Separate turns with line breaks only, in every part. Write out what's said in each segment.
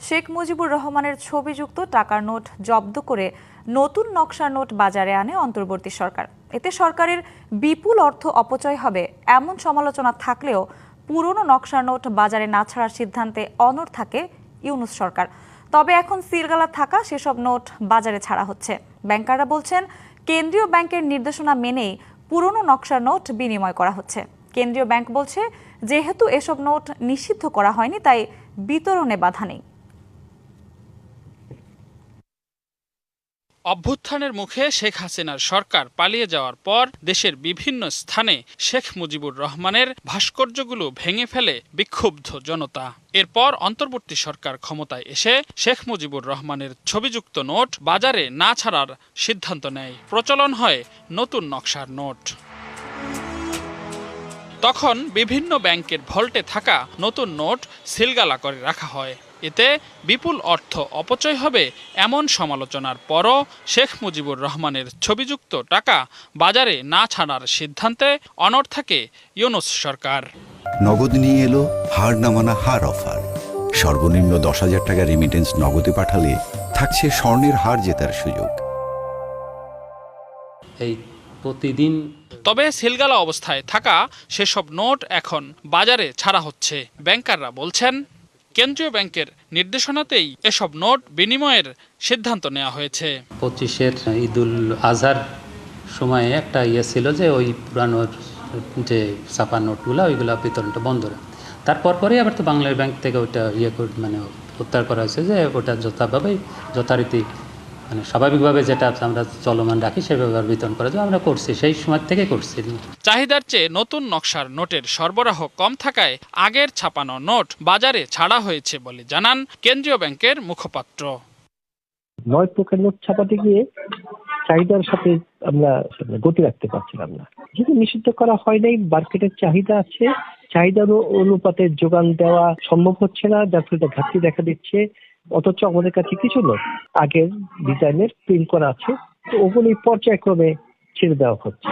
শেখ মুজিবুর রহমানের ছবিযুক্ত টাকার নোট জব্দ করে নতুন নকশার নোট বাজারে আনে অন্তর্বর্তী সরকার। এতে সরকারের বিপুল অর্থ অপচয় হবে এমন সমালোচনা থাকলেও পুরনো নকশার নোট বাজারে না ছাড়ার সিদ্ধান্তে অনড় থাকে ইউনূস সরকার। তবে এখন সিলগালা থাকা সেসব নোট বাজারে ছাড়া হচ্ছে। ব্যাংকাররা বলছেন, কেন্দ্রীয় ব্যাংকের নির্দেশনা মেনেই পুরনো নকশার নোট বিনিময় করা হচ্ছে। কেন্দ্রীয় ব্যাংক বলছে, যেহেতু এসব নোট নিষিদ্ধ করা হয়নি, তাই বিতরণে বাধা নেই।
অভ্যুত্থানের মুখে শেখ হাসিনার সরকার পালিয়ে যাওয়ার পর দেশের বিভিন্ন স্থানে শেখ মুজিবুর রহমানের ভাস্কর্যগুলো ভেঙে ফেলে বিক্ষুব্ধ জনতা। এরপর অন্তর্বর্তী সরকার ক্ষমতায় এসে শেখ মুজিবুর রহমানের ছবিযুক্ত নোট বাজারে না ছাড়ার সিদ্ধান্ত নেয়। প্রচলন হয় নতুন নকশার নোট। তখন বিভিন্ন ব্যাংকের ভল্টে থাকা নতুন নোট সিলগালা করে রাখা হয়। এতে বিপুল অর্থ অপচয় হবে এমন সমালোচনার পরও শেখ মুজিবুর রহমানের ছবিযুক্ত টাকা বাজারে না ছাড়ার সিদ্ধান্তে অনড় থাকে ইউনূস সরকার।
নগদ নিয়ে এলো হার না মানা হার অফার। সর্বনিম্ন 10,000 টাকা রেমিটেন্স নগদে পাঠালে থাকছে স্বর্ণের হার জেতার সুযোগ।
এই প্রতিদিন
তবে সিলগালা অবস্থায় থাকা সেসব নোট এখন বাজারে ছাড়া হচ্ছে। ব্যাংকাররা বলছেন, কেন্দ্রীয় ব্যাংকের নির্দেশনাতেই এসব নোট বিনিময়ের সিদ্ধান্ত নেওয়া হয়েছে।
25-এর ঈদুল আজহার সময়ে একটা ছিল যে ওই পুরানো যে ছাপা নোটগুলো ওইগুলো বিতরণটা বন্ধ করে, তারপর পরে আবার তো বাংলাদেশ ব্যাংক থেকে ওইটা মানে প্রত্যাহার করা হয়েছে যে ওটা যথারীতি মানে স্বাভাবিকভাবে যেটা আমরা চলমান রাখি সেভাবে বিতরণ করা যায়। আমরা করছি, সেই সময় থেকে করছি।
চাহিদার চেয়ে নতুন নকশার নোটের সরবরাহ কম থাকায় আগের ছাপানো নোট বাজারে ছাড়া হয়েছে বলে জানান কেন্দ্রীয় ব্যাংকের মুখপাত্র।
9 প্রকার নোট ছাপাতে গিয়ে চাহিদার সাথে আমরা গতি রাখতে পারছিলাম না। যেহেতু নিষিদ্ধ করা হয় নাই, মার্কেটের চাহিদা আছে, চাহিদার অনুপাতে যোগান দেওয়া সম্ভব হচ্ছে না, যার ফলে ঘাটতি দেখা দিচ্ছে। অথচ আমাদের কাছে কিছু নোট আগের ডিজাইনের প্রিন্ট করা আছে, তো ওগুলি পর্যায়ক্রমে ছেড়ে দেওয়া হচ্ছে।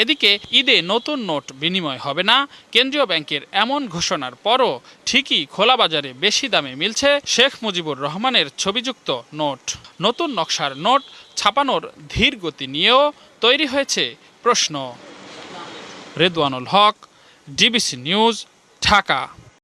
এদিকে ঈদে নতুন নোট বিনিময় হবে না কেন্দ্রীয় ব্যাংকের এমন ঘোষণার পরও ঠিকই খোলা বাজারে বেশি দামে মিলছে শেখ মুজিবুর রহমানের ছবিযুক্ত নোট। নতুন নকশার নোট ছাপানোর ধীর গতি নিয়েও তৈরি হয়েছে প্রশ্ন। রেদওয়ানুল হক, ডিবিসি নিউজ, ঢাকা।